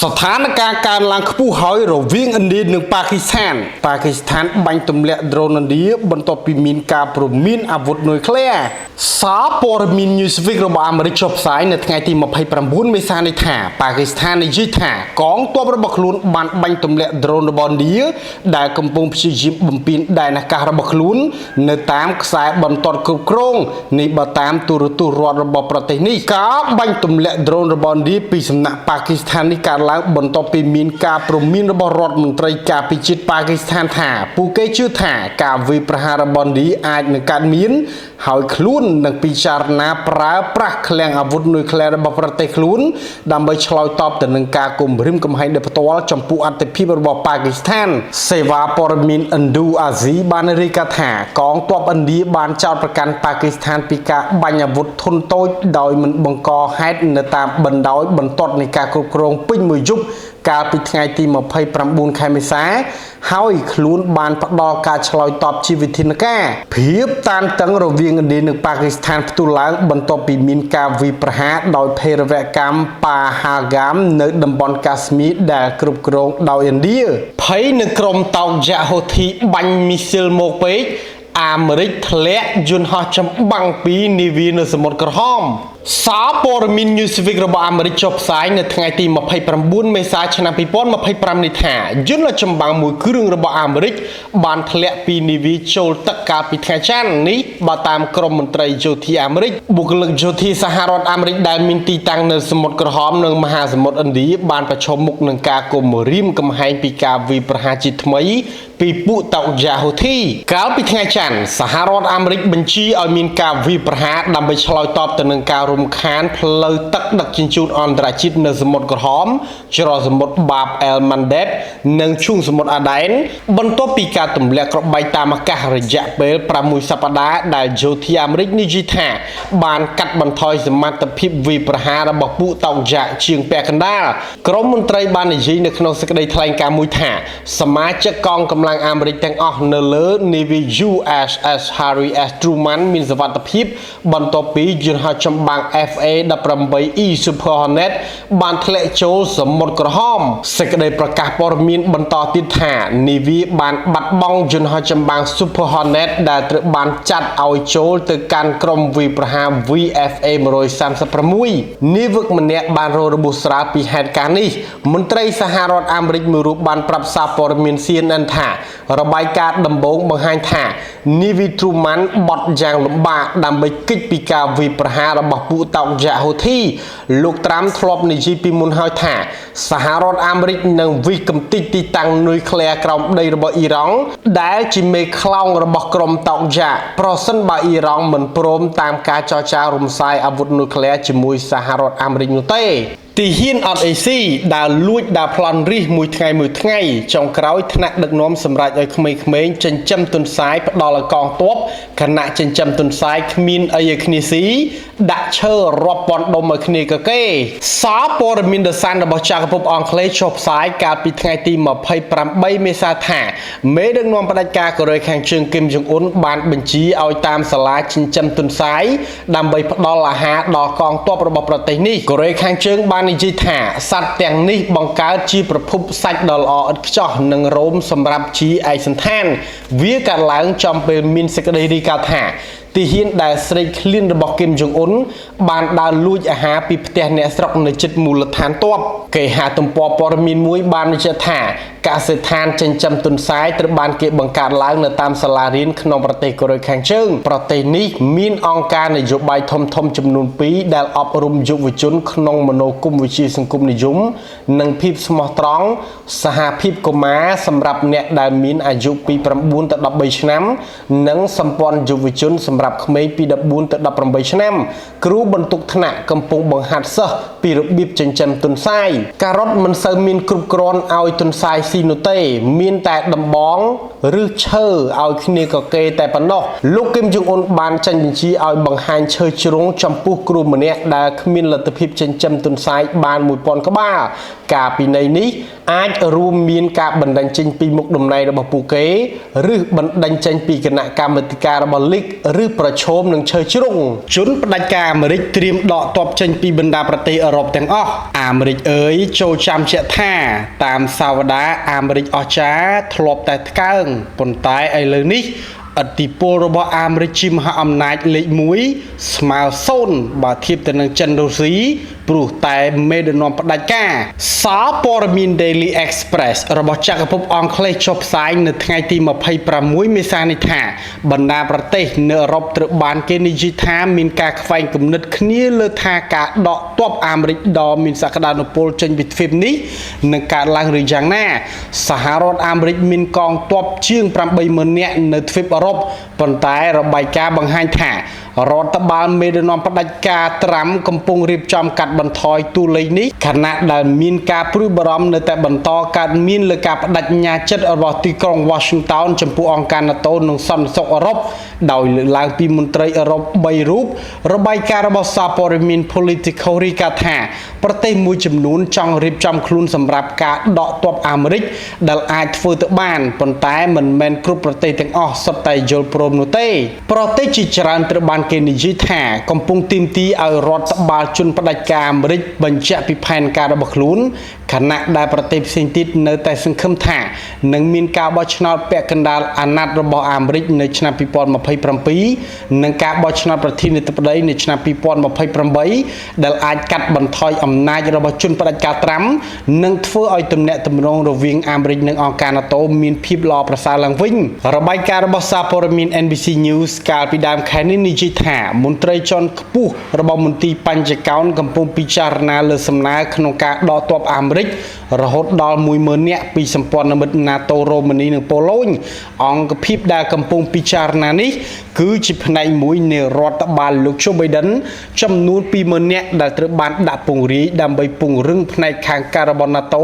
สถานการณ์การลังผู้หอยระวิ่งอินเดียหนึ่งปากีสถานบังตุมเละโดรนอินเดียบนตัวปีมินกาปรุมินอาวุธนิวเคลียร์สาปอร์มินยูสฟิกระบาดอเมริกจบสายในไงที่มาภัยประมุนไม่ซาในท่าปากีสถานในจีท่ากองตัวระบบลุนบังตุมเละโดรนบอลเดียได้กำปงพิจิตรบุมปินได้นักการระบบลุนในตามสายบนตอดกรุกรงในบตามตัวรอดระบบประเทศนี้กาบังตุมเละโดรนบอลเดียปีสำนักปากีสถานในการล้างบนตัวปีมินกาปรุมินระบบรถมนตรีกาพิจิตรปากีสถานท่าปูเกชื่อท่ากาวิประหารบอลดีอาจในการมินหอยคลุ้นนักพิจารณาปราปรักแรงอาวุธนิวเคลียร์ระบบประเทศคลุ้นดำไปฉลอยตอบแต่หนึ่งกากลุ่มริมกำแพงเดปตัวจมพูอันเตพิบระบบปากีสถานเซวาปอร์มินอันดูอาซีบานริกาท่ากองตัวอันดีบานเจ้าประกันปากีสถานปีกาบัญญัติทุนโตโดยมันบังกอให้ในตามบรรดาบรรทดในการกรุกรงปิ้งมือยุบการปิดไงตีมาภัยประมูลใครไม่สาเฮาอีกลุ้นบานพัดดอการฉลอยตอบชีวิตทินแก่เพียบตานตั้งระเวียงดีหนึ่งปากีสถานประตูหลังบรรทปีมินกาวิประหารโดยเพรเวกรรมปาฮากามในดับบอนกาสมีได้กรุบกรองโดยอินเดียภัยในกรมเตาจะโหทีบัญมิเซลโมเปกอเมริกทะเลยุนหอจำบังปีนิวีนสมุทรกระหอมสาปอร์มินยูสฟิกระบาดอเมริกจบสายในทางตีมาภัยประบุนไม่สายชนะปีป้อนมาภัยประมิธายุนละจำบังมวยเครื่องระบาดอเมริกบานทะเลปีนิวีโจลตะกาปิทางจันนี้บาตามกรมมนตรีโจทีอเมริกบุคลากรโจทีสหรัฐอเมริกได้มินตีตังในสมุทรกระหอมในมหาสมุทรอินเดียบานประชมมุกหนึ่งกากลมริมกำแพงปีกาวีประหารจิตไมปีปุตเอายาโฮทีกาลปิทางจันสหรัฐอเมริกบัญชีเอามินกาวีประหารดำไปฉลอยตอบแต่หนึ่งการุมคานเพลย์ตักดักจินจูนอันตรายจิตในสมุทรกระหอมจรสมุทรบาบเอลมันเดบหนึ่งช่วงสมุทรอาไดน์บนตัวปีกาตุ่มเล็กใบตามาการะยะเปลประมุยสัปดาห์ได้โจทีอเมริกนิจิท่าบานกัดบันทอยสมัตพิบวีประหารระบบปุตเอายาเชียงแปกันดากรมมนตรีบานในจีในขนมสกัดทลายการมุยท่าสมาชิกกองกำลังอเมริกแต่งออกเนเลอร์นิวิยูเอสฮารีเอสทรูมันมินสวัตพิบบนตัวปียุนหาจำบังเอฟเอดับประมใบอีซูเปอร์ฮอเน็ตบานทะเลโจสมดกระห้อมสกัดประกาศปรมินบนต่อติดหานิวิบานบัดบองยุนหาจำบังซูเปอร์ฮอเน็ตได้ตรบานจัดเอาโจtừการกรมวีประหาร VFA มรอยสามสประมุยนิวมันเนี่ยบานโรบุสราปีเหตุการณ์นี้มนตรีสหรัฐอเมริกมีรูปบานปรับซาปรมินเซียนอันท่าระบายการดำบงบางแห่งท่านิวิทรูมันบดยางลมบาดำไปกิจปีกาวีประหารระบบปุตตอกยาโฮทีลูกตรามทลบในจีปีมุนหอยท่าสหรัฐอเมริกนังวิกมติติตังนุยเคลียร์กรมในระบบอิหร่านได้จิเมคลองระบบกรมตอกยาเพราะสันบาอิหร่านเหมือนพร้อมตามการจอจารุมไซอาวุธนิวเคลียร์จิมุยสหรัฐอเมริกนุเต้ตีหินออดเอซีดาวลุยดาวพลันรีมวยไงจงกร้อยธนักดึกน้อมสำหรับไอ้ขมิ้นจันจำตุนซ้ายดอลกองตัวขณะจันจำตุนซ้ายขมิ้นไอ้คณิสีดัชเชอร์รอบปอนดมคณิกเก้ซาปอร์มินเดซันดับจากพบอังเคลชอบซ้ายการปิดไงตีมาภัยปรำใบเมซาถาเมดึกน้อมปฏิกากระไรแข่งเชิงกิมจงอุนบานบัญชีเอาตามสลายจันจำตุนซ้ายดำใบดอลหาดอกองตัวระบบประเทศนี้กระไรแข่งเชิงบานนิจิตาสัตว์แต่งนี้บังการจีประพุบสัตว์ดอลอดจ่อหนึ่งโรมสำหรับจีไอสันแทนวิการล้างจอมเป็นมินสกเดริกาถาที่หินได้สตรีคลินระบบกิมจงอุนบานดาวลุยอาหารปีเตเนสรกในจิตมูลฐานตัวเกหาตุมปอปรมินมวยบานจะถากาเสธานจันจำตุนซ้ายตรบานเก็บบังการล้างในตามสลารินขนมประเทศกรีแข่งเชิงประเทศนี้มีนองการในยุบใบทมจำนวนปีได้อบรมยุวชนขนมมโนกุมวิชีสังคมนิยมนังพิบสมอตรองสหพิบกมาสำหรับเนี่ยได้มีนอายุปีประบุนตดับใบชน้ำนังสัมปอนยุวชนสำหรับขมิ้นปีดับบุญตดับประใบชน้ำครูบรรทุกธนะกำปงบังหัดเสปีรบิบจันจำตุนซ้ายการรถมันเสมินกรุบกรอนเอาตุนซ้ายเส ស៊ីនោះទេមានតែដំបងឬឈើឲ្យគ្នាកកេតែប៉ុណ្ណោះលោកគឹមចុងអ៊ុនបានចេញបញ្ជាឲ្យបង្ហាញឈើជ្រុងចំពោះគ្រូម្នាក់ដែលគ្មានលទ្ធភាពចិញ្ចឹមទុនសាយបាន 1000 ក្បាលការពីនៃនេះអាចរួមមានការបណ្ដឹងចេញពីមុខតំណែងរបស់ពួកគេឬបណ្ដឹងចេញពីគណៈកម្មាធិការរបស់លីកឬប្រឈមនឹងឈើជ្រុងជនផ្ដាច់ការអាមេរិកត្រៀមដកទ័ពចេញពីបណ្ដាប្រទេសអឺរ៉ុបទាំងអស់អាមេរិកអើយចូលចាំជាក់ថាតាមសាវតាអាមេរិកអស្ចារ្យធ្លាប់តែថ្កើងប៉ុន្តែឥឡូវនេះឥទ្ធិពលរបស់អាមេរិកជាមហាអំណាចលេខ1ស្មើ0បើធៀបទៅនឹងចិនរុស្ស៊ីព្រោះតែមេដឹកនាំផ្ដាច់ការសារព័ត៌មាន Daily Express របស់ចក្រភពអង់គ្លេសចុះផ្សាយនៅថ្ងៃទី26មេសានេះថាបណ្ដាប្រទេសនៅអឺរ៉ុបត្រូវបានគេនិយាយថាមានការខ្វែងគំនិតគ្នាលើថាការដកទ័ពអាមេរិកដ៏មានសក្តានុពលចេញពីទ្វីបនេះនឹងកើតឡើងឬយ៉ាងណាសហរដ្ឋអាមេរិកមានកងទ័ពជាង 80000 នាក់នៅទ្វីបអឺរ៉ុបប៉ុន្តែរបាយការណ៍បង្ហាញថារដ្ឋបាលមេដឹកនាំផ្ដាច់ការត្រាំកំពុងរៀបចំកាត់បន្ថយតួលេខនេះខណៈដែលមានការព្រួយបារម្ភនៅតែបន្តកើតមានលើការបដិញ្ញាចិត្តរបស់ទីក្រុង Washington ចំពោះអង្គការ NATO និងសន្តិសុខអឺរ៉ុបដោយលើកឡើងពីមន្ត្រីអឺរ៉ុប3រូបរបាយការណ៍របស់សារព័ត៌មាន Politico រាយការណ៍ថាប្រទេសមួយចំនួនចង់រៀបចំខ្លួនសម្រាប់ការដកទ័ពអាមេរិកដែលអាចធ្វើទៅបានប៉ុន្តែមិនមែនគ្រប់ប្រទេសទាំងអស់សុទ្ធតែយល់ព្រមនោះទេប្រទេសជាច្រើនត្រូវបានគេនិយាយថាកំពុងទាមទារឲ្យរដ្ឋបាលជនផ្ដាច់ការអាមេរិកបញ្ជាក់ពីផែនការរបស់ខ្លួនខណៈដែលប្រទេសផ្សេងទៀតនៅតែសង្ឃឹមថានឹងមានការបោះឆ្នោតពាក់កណ្ដាលអាណត្តិរបស់អាមេរិកនៅឆ្នាំ2027និងការបោះឆ្នោតប្រធានាធិបតីនៅឆ្នាំ2028ដែលអាចកាត់បន្ថយអំណាចរបស់ជនផ្ដាច់ការត្រាំនិងធ្វើឲ្យទំនាក់ទំនងរវាងអាមេរិកនិងអង្គការ NATO មានភាពល្អប្រសើរឡើងវិញរបាយការណ៍របស់សារព័ត៌មាន NBC News កាលពីដើមខែនេះនិយាយថាមន្ត្រីជាន់ខ្ពស់របស់មន្ទីរបញ្ចកោណកំពុងពិចារណាលើសំណើក្នុងការដកទ័ពអាមេរិករហូតដល់ 10000 នាក់ពីសម្ព័ន្ធមិត្ត NATO រ៉ូម៉ានីនិងប៉ូឡូញអង្គភាពដែលកំពុងពិចារណានេះគឺជាផ្នែកមួយនៃរដ្ឋបាលលោក Joe Biden ចំនួន 20000 នាក់ដែលត្រូវបានដាក់ពង្រាយដើម្បីពង្រឹងផ្នែកខាងការរបស់ NATO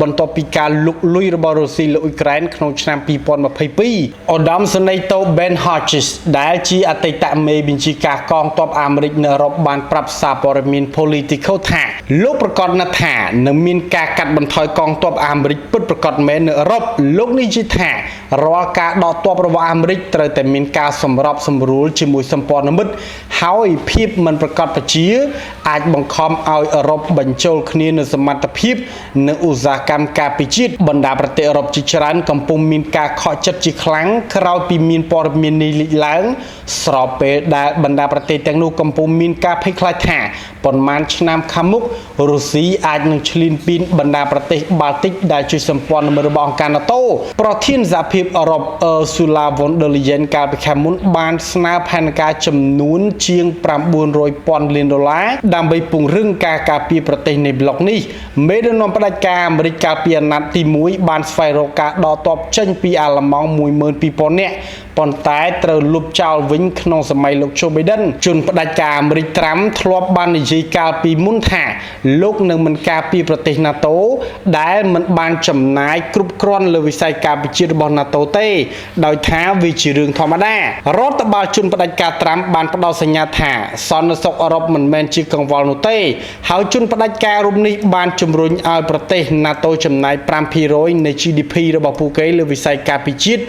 បន្ទាប់ពីការលុកលុយរបស់រុស្ស៊ីលើអ៊ុយក្រែនក្នុងឆ្នាំ2022ឧត្តមសេនីយ៍តូ Ben Hodges ដែលជាអតីតមេបញ្ជាការកងទ័ពអាមេរិកនៅអឺរ៉ុបបានប្រាប់សារព័ត៌មាន Politico ថាលោកប្រកាសថានឹងមានការកាត់បន្ថយកងទ័ពអាមេរិកពិតប្រាកដមែននៅអឺរ៉ុបលោកនិយាយថារាល់ការដកទ័ពរបស់អាមេរិកត្រូវតែមានការសម្របសម្រួលជាមួយសម្ព័ន្ធមិត្តហើយភាពមិនប្រកបប្រជាអាចបង្ខំឲ្យអឺរ៉ុបបញ្ចូលគ្នានៅសមត្ថភាពនិងឧស្សាហកម្មការពារជាតិបណ្ដាប្រទេសអឺរ៉ុបជាច្រើនកំពុងមានការខកចិត្តជាខ្លាំងក្រោយពីមានព័ត៌មាននេះលេចឡើងស្របពេលដែលបណ្ដាប្រទេសទាំងនោះកំពុងមានការភ័យខ្លាចថាប៉ុន្មានឆ្នាំខាងមុខរុស្ស៊ីអាចនឹងឈ្លានពានបណ្ដាប្រទេសបាល់ទិកដែលជាសម្ព័ន្ធមិត្តរបស់អង្គការ NATO ប្រធានសហភាពអឺរ៉ុប Ursula von der Leyen កាលពីខែមុនបានស្នើផែនការចំនួនជាង$900,000 លានដើម្បីពង្រឹងការការពារប្រទេសនៃប្លុកនេះមេដឹកនាំផ្ដាច់ការអាមេរិកកាលពីអាណត្តិទី1បានស្វែងរកការដកទ័ពចេញពីអាល្លឺម៉ង់ 12000 នាក់ប៉ុន្តែត្រូវលុបចោលវិញក្នុងសម័យលោក Joe Biden ជនផ្ដាច់ការអាមេរិកត្រាំធ្លាប់បាននិយាយកាលពីមុនថាលោកនឹងមិនការពារប្រទេស NATO ដែលមិនបានចំណាយគ្រប់គ្រាន់លើវិស័យការពារជាតិរបស់ NATO ទេដោយថាវាជារឿងធម្មតារដ្ឋបាលជនផ្ដាច់ការត្រាំបានផ្ដល់សញ្ញាថាសន្តិសុខអឺរ៉ុបមិនមែនជាកង្វល់នោះទេហើយជនផ្ដាច់ការរូបនេះបានជំរុញឲ្យប្រទេស NATO ចំណាយ 5% នៃ GDP របស់ពួកគេលើវិស័យការពារជាតិ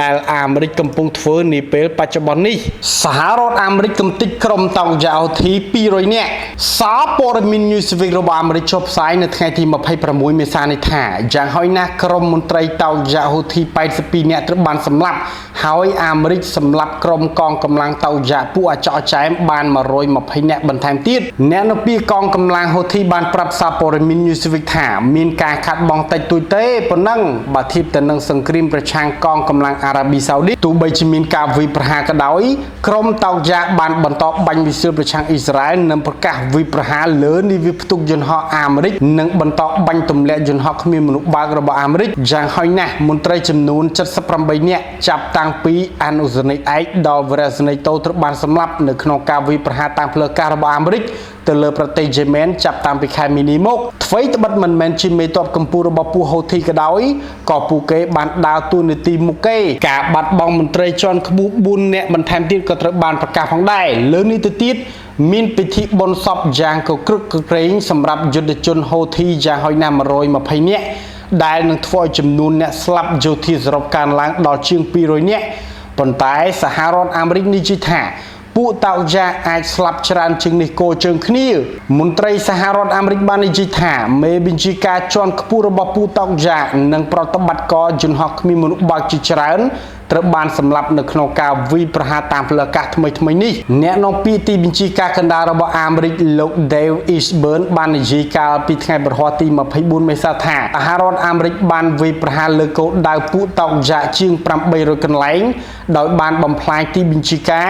ដែលអាមេរិកកំពុងធ្វើនាពេលបច្ចុប្បន្ននេះសហរដ្ឋអាមេរិកកំទេចក្រុមតោកយ៉ាហូធី 200 នាក់សារព័ត៌មាន Newsweek របស់អាមេរិកចុះផ្សាយនៅថ្ងៃទី26មេសានេះថាយ៉ាងហោចណាស់ក្រុមមន្ត្រីតោកយ៉ាហូធី 82 នាក់ត្រូវបានសម្លាប់ហើយអាមេរិកសម្លាប់ក្រុមកងកម្លាំងតោកយ៉ាពួកអាចកចែមបាន120នាក់បន្ថែមទៀតអ្នកនៅពីកងកម្លាំងហូធីបានប្រាប់សារព័ត៌មាន Newsweek ថាមានការខាត់បងតិចតួចទេប៉ុណ្ណឹងបើធៀបទៅនឹងសង្គ្រាមប្រឆាំងកងកម្លាំងអារ៉ាប៊ីសាអូឌីតទោះបីជាមានការវាយប្រហារក៏ដោយក្រុមតោកយ៉ាបានបន្តបាញ់វិសិលប្រឆាំងអ៊ីស្រាអែលនិងប្រកាសវាយប្រហារលើនាវាផ្ទុកយន្តហោះអាមេរិកនិងបន្តបាញ់ទម្លាក់យន្តហោះគ្មានមនុស្សបើករបស់អាមេរិកយ៉ាងហោចណាស់មន្ត្រីចំនួន78នាក់ចាប់តាំងពីអនុសេនីយ៍ឯកដល់វីរៈសេនីយ៍តូត្រូវបានសម្លាប់នៅក្នុងការវាយប្រហារតាមផ្លូវការរបស់អាមេរិក ទៅលើប្រទេសយេម៉ែនចាប់តាំងពីខែមីនាមកអ្វីត្បិតមិនមែនជាមេតបកម្ពុជារបស់ពួកហូធីក៏ដោយក៏ពួកគេបានដើរតួនាទីមុខគេការបាត់បង់មន្ត្រីជាន់ខ្ពស់4នាក់បន្ថែមទៀតក៏ត្រូវបានប្រកាសផងដែរលើនេះទៅទៀតមានពិធីបុណ្យសពយ៉ាងកក្រឹកកក្រែងសម្រាប់យុទ្ធជនហូធីយ៉ាងហោចណាស់120នាក់ដែលនឹងធ្វើឲ្យចំនួនអ្នកស្លាប់យោធាសរុបកើនឡើងដល់ជាង200នាក់ប៉ុន្តែសហរដ្ឋអាមេរិកនិយាយថាពួកតោយ៉ាអាចស្លាប់ច្រើនជាងនេះគោជើងគ្នាមន្ត្រីសហរដ្ឋអាមេរិកបាននិយាយថាមេបញ្ជាការជាន់ខ្ពស់របស់ពួកតោយ៉ានិងប្រតិបត្តិការយន្តហោះគ្មានមនុស្សបើកជាច្រើនត្រូវបានសម្លាប់នៅក្នុងការវាយប្រហារតាមផ្លូវអាកាសថ្មីនេះអ្នកនាំពាក្យទីបញ្ជាការកណ្ដាលរបស់អាមេរិកលោក Dave Eastburn បាននិយាយកាលពីថ្ងៃប្រហ័សទី24មេសាថាសហរដ្ឋអាមេរិកបានវាយប្រហារលើគោលដៅពួកតោយ៉ាជាង800កន្លែងដោយបានបំផ្លាញទីបញ្ជាការ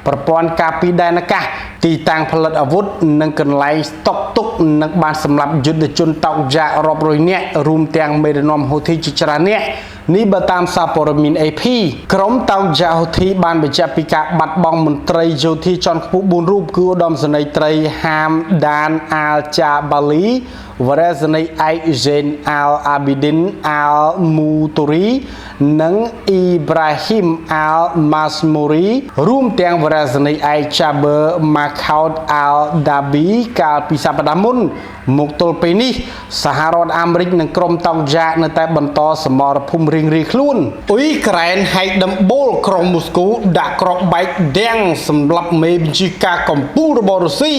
ប្រព័ន្ធការពារដែនអាកាសទីតាំងផលិតអាវុធនិងកន្លែងស្តុកទុកនិងបានសម្លាប់យុទ្ធជនតោយ៉ារាប់រយនាក់រួមទាំងមេដឹកនាំហូធីជាច្រើននាក់នេះបើតាមសារព័ត៌មាន AP ក្រុមតោយ៉ាហូធីបានបញ្ជាក់ពីការបាត់បង់មន្ត្រីយោធាជាន់ខ្ពស់4រូបគឺឧត្តមសេនីយ៍ត្រីហាមដានអាល់ចាបាលីវរៈសេនីយ៍ឯកហ្សេនអាល់អាប៊ីឌិនអាល់មូតូរីនិងអ៊ីប្រាហ៊ីមអាល់ម៉ាស្មូរីរួមទាំងវរៈសេនីយ៍ឯកឆាបឺម៉ាខោតអាល់ដាប៊ីកាលពីសប្តាហ៍មុនមកទល់ពេលនេះសហរដ្ឋអាមេរិកនិងក្រុមតោយ៉ានៅតែបន្តសមរភូមិរៀងៗខ្លួនអ៊ុយក្រែនហែកដំបូលក្រុងមូស្គូដាក់គ្រាប់បែកដាំងសម្រាប់មេបញ្ជាការកំពូលរបស់រុស្ស៊ី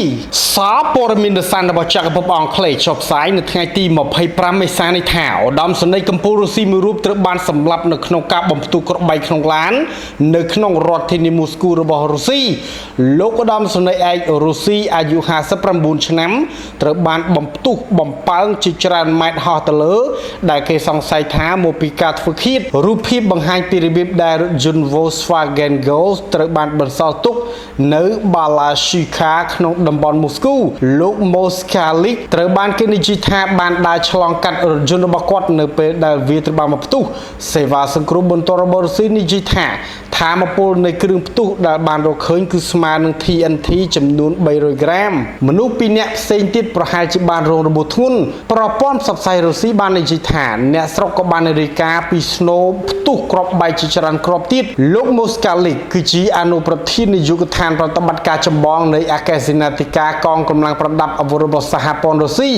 សារព័ត៌មានសាររបស់ចក្រភពអង់គ្លេសចុះផ្សាយនៅថ្ងៃទី25មេសានេះថាឧត្តមសេនីយ៍កំពូលរុស្ស៊ីមួយរូបត្រូវបានសម្លាប់នៅក្នុងការបំផ្ទុះគ្រាប់បែកក្នុងឡាននៅក្នុងរដ្ឋធានីមូស្គូរបស់រុស្ស៊ីលោកឧត្តមសេនីយ៍ឯករុស្ស៊ីអាយុ59ឆ្នាំត្រូវបានបំផ្ទុះបំពើងជាច្រើនម៉ែត្រហោះទៅលើដែលគេសង្ស័យថាមកពីការធ្វើឃាតរូបភាពបង្ហាញពីរបៀបដែលរថយន្ត Volkswagen Golf ត្រូវបានបន្សល់ទុកនៅបាឡាស៊ីខាក្នុងតំបន់មូស្គូលោក Moskalik ត្រូវបានគេនិយាយថាបានដើរឆ្លងកាត់រថយន្តរបស់គាត់នៅពេលដែលវាត្រូវបានមកផ្ទុះសេវាសង្គ្រោះបន្ទាន់របស់រុស្ស៊ីនិយាយថាថាមពលនៃគ្រឿងផ្ទុះដែលបានរកឃើញគឺស្មើនឹង TNT ចំនួន300ក្រាមមនុស្ស2នាក់ផ្សេងទៀតប្រហែលជាបានរងរបួសធ្ងន់ប្រព័ន្ធផ្សព្វផ្សាយរុស្ស៊ីបាននិយាយថាអ្នកស្រុកក៏បានរាយការណ៍ពីស្នូផ្ទុះគ្រាប់បែកជាច្រើនគ្រាប់ទៀតលោក Moskalik គឺជាអនុប្រធាននាយកដ្ឋានប្រតិបត្តិការចម្បងនៃអគ្គសេនាធិការកងកម្លាំងប្រដាប់អាវុធរបស់សហព័ន្ធរុស្ស៊ី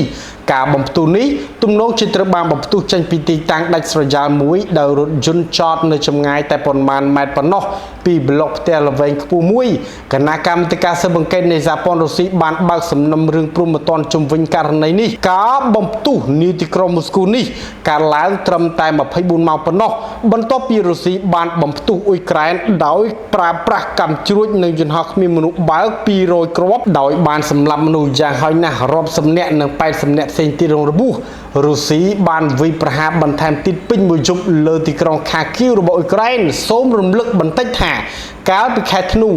ការបំផ្ទុះនេះទំនងជាត្រូវបានបំផ្ទុះចេញពីទីតាំងដាច់ស្រយាលមួយដោយរថយន្តចតនៅចម្ងាយតែប៉ុន្មានម៉ែត្រប៉ុណ្ណោះពីប្លុកផ្ទះល្វែងខ្ពស់មួយគណៈកម្មាធិការស៊ើបអង្កេតនៃសហព័ន្ធរុស្ស៊ីបានបើកសំណុំរឿងព្រំប្រទានជុំវិញករណីនេះការបំផ្ទុះនាទីក្រុងមូស្គូនេះកើតឡើងត្រឹមតែ24ម៉ោងប៉ុណ្ណោះបន្ទាប់ពីរុស្ស៊ីបានបំផ្ទុះអ៊ុយក្រែនដោយប្រើប្រាស់កាំជ្រួចនិងយន្តហោះគ្មានមនុស្សបើក200គ្រាប់ដោយបានសម្លាប់មនុស្សយ៉ាងហោចណាស់រាប់សិបនាក់និង80នាក់ផ្សេងទៀតរងរបួសរុស្ស៊ីបានវាយប្រហារបន្ថែមទៀតពេញមួយយប់លើទីក្រុងខាគីវរបស់អ៊ុយក្រែនសូមរំលឹកបន្តិចថាកាលពីខែធ្នូ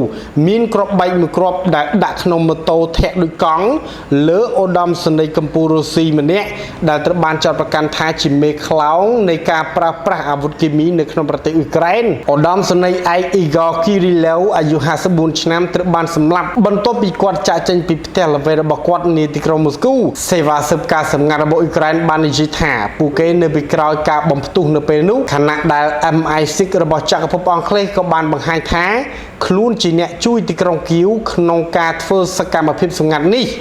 មានគ្រាប់បែកមួយគ្រាប់ដែលដាក់ក្នុងម៉ូតូធាក់ដូចកង់លើឧត្តមសេនីយ៍កម្ពុជារុស្ស៊ីម្នាក់ដែលត្រូវបានចាត់ប្រកាន់ថាជាមេខ្លោងនៃការប្រើប្រាស់អាវុធគីមីនៅក្នុងប្រទេសអ៊ុយក្រែនឧត្តមសេនីយ៍ឯក Igor Kirillov អាយុ54ឆ្នាំត្រូវបានសម្លាប់បន្ទាប់ពីគាត់ចាកចេញពីផ្ទះល្វែងរបស់គាត់នាទីក្រុងមូស្គូសេវាស៊ើបការសម្ងាត់របស់អ៊ុយក្រែនបាននិយាយថាពួកគេនៅពីក្រោយការបំផ្ទុះនៅពេលនោះខណៈដែល MI6 របស់ចក្រភពអង់គ្លេសក៏បានបង្ហាញថាខ្លួនជាអ្នកជួយទីក្រុងគៀវក្នុងការធ្វើសកម្មភាពសម្ងាត់នេះ